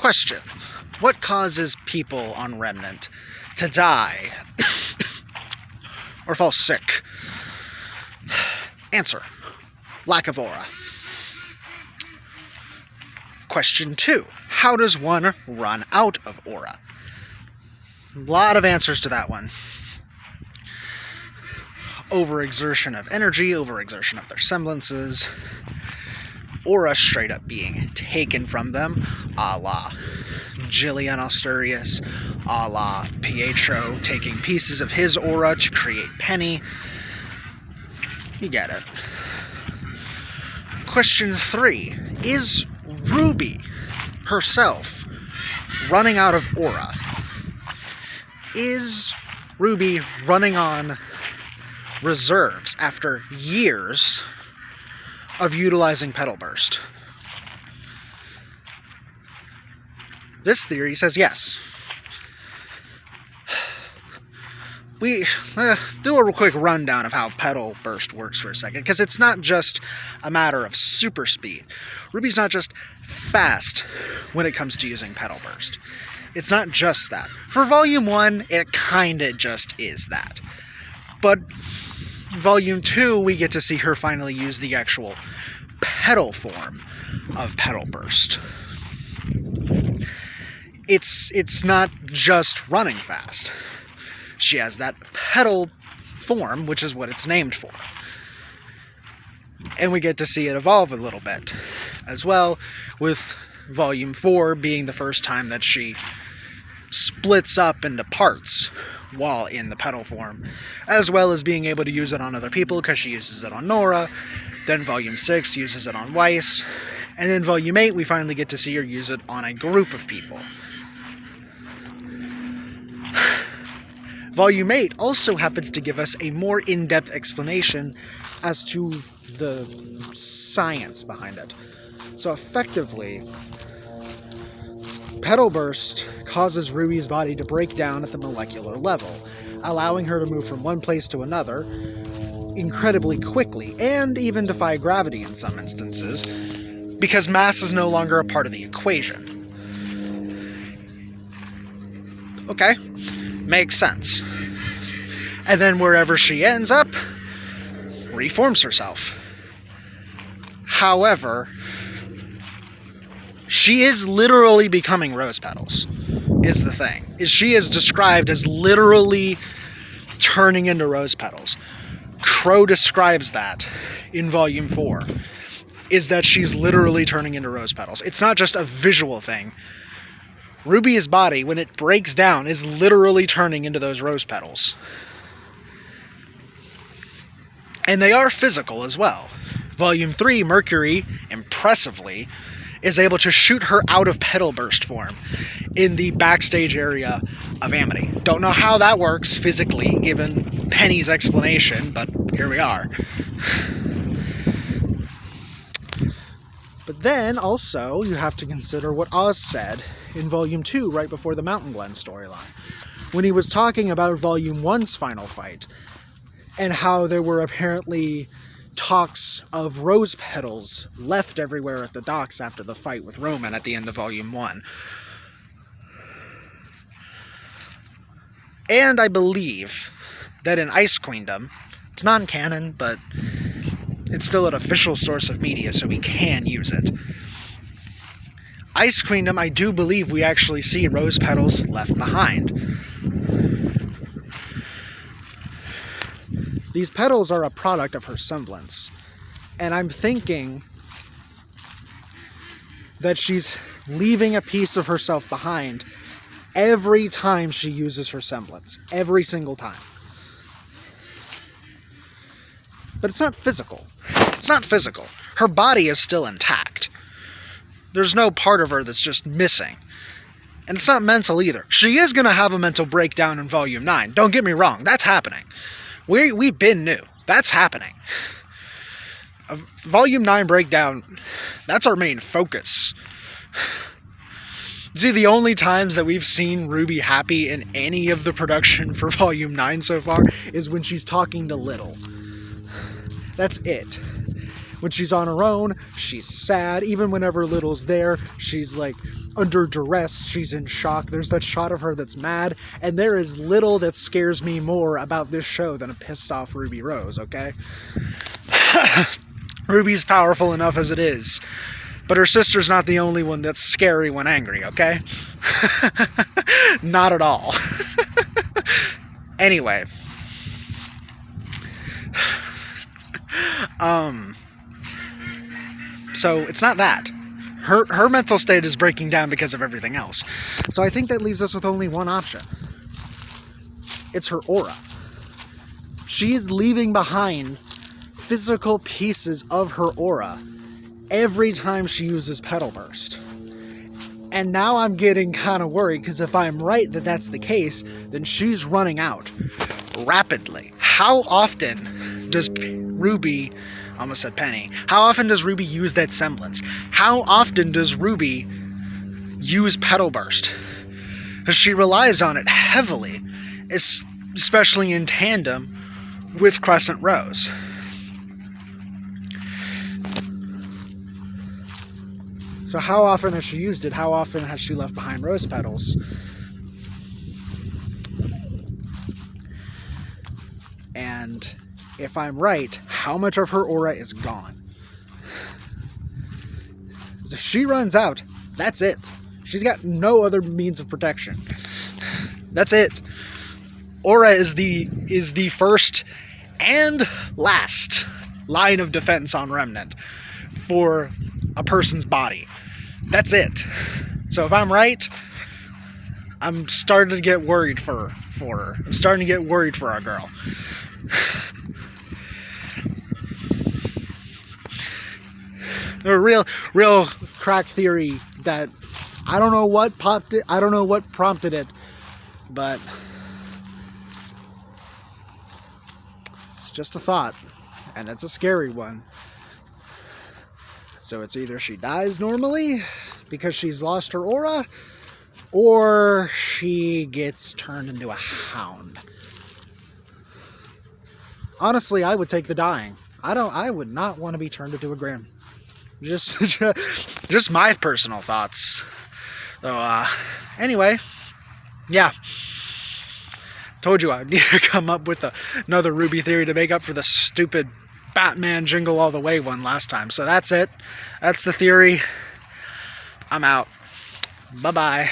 Question. What causes people on Remnant to die or fall sick? Answer. Lack of aura. Question 2. How does one run out of aura? A lot of answers to that one. Overexertion of energy, overexertion of their semblances, aura straight up being taken from them, a la Jillian Asturias, a la Pietro taking pieces of his aura to create Penny. You get it. Question 3. Is RWBY herself running out of aura? Is RWBY running on reserves after years of utilizing Petal Burst? This theory says yes. We do a real quick rundown of how Petal Burst works for a second, because it's not just a matter of super speed. RWBY's not just fast when it comes to using Petal Burst. It's not just that. For Volume 1, it kinda just is that. But Volume 2, we get to see her finally use the actual petal form of Petal Burst. It's not just running fast. She has that petal form, which is what it's named for. And we get to see it evolve a little bit as well, with Volume 4 being the first time that she splits up into parts while in the petal form, as well as being able to use it on other people because she uses it on Nora. Then Volume 6 uses it on Weiss, and then Volume 8 we finally get to see her use it on a group of people. Volume 8 also happens to give us a more in-depth explanation as to the science behind it. So effectively, Petal Burst causes RWBY's body to break down at the molecular level, allowing her to move from one place to another incredibly quickly, and even defy gravity in some instances, because mass is no longer a part of the equation. Okay, makes sense. And then wherever she ends up, reforms herself. However, she is literally becoming rose petals, is the thing. She is described as literally turning into rose petals. Crow describes that in Volume 4, is that she's literally turning into rose petals. It's not just a visual thing. RWBY's body, when it breaks down, is literally turning into those rose petals. And they are physical as well. Volume 3, Mercury, impressively, is able to shoot her out of Petal Burst form in the backstage area of Amity. Don't know how that works physically, given Penny's explanation, but here we are. But then, also, you have to consider what Oz said in Volume 2, right before the Mountain Glen storyline, when he was talking about Volume 1's final fight, and how there were apparently talks of rose petals left everywhere at the docks after the fight with Roman at the end of Volume 1. And I believe that in Ice Queendom, it's non-canon, but it's still an official source of media, so we can use it. Ice Queendom, I do believe we actually see rose petals left behind. These petals are a product of her semblance, and I'm thinking that she's leaving a piece of herself behind every time she uses her semblance. Every single time. But it's not physical. It's not physical. Her body is still intact. There's no part of her that's just missing. And it's not mental either. She is going to have a mental breakdown in Volume 9. Don't get me wrong. That's happening. We've been new. That's happening. A Volume 9 breakdown, that's our main focus. See, the only times that we've seen RWBY happy in any of the production for Volume 9 so far is when she's talking to Little. That's it. When she's on her own, she's sad. Even whenever Little's there, she's like, under duress, she's in shock. There's that shot of her that's mad, and there is little that scares me more about this show than a pissed off Ruby Rose, okay? Ruby's powerful enough as it is, but her sister's not the only one that's scary when angry, okay? Not at all. Anyway. So it's not that. Her mental state is breaking down because of everything else. So I think that leaves us with only one option. It's her aura. She's leaving behind physical pieces of her aura every time she uses Petal Burst. And now I'm getting kind of worried, because if I'm right that that's the case, then she's running out rapidly. How often does Ruby... I almost said Penny. How often does Ruby use that semblance? How often does Ruby use Petal Burst? Because she relies on it heavily, especially in tandem with Crescent Rose. So how often has she used it? How often has she left behind rose petals? And if I'm right, how much of her aura is gone? If she runs out, that's it. She's got no other means of protection. That's it. Aura is the first and last line of defense on Remnant for a person's body. That's it. So if I'm right, I'm starting to get worried for her. I'm starting to get worried for our girl. A real crack theory that I don't know what popped it. I don't know what prompted it, but it's just a thought, and it's a scary one. So it's either she dies normally because she's lost her aura, or she gets turned into a hound. Honestly, I would take the dying. I would not want to be turned into a Grim. Just my personal thoughts. So, anyway, yeah. Told you I'd need to come up with another Ruby theory to make up for the stupid Batman Jingle All the Way one last time. So that's it. That's the theory. I'm out. Bye-bye.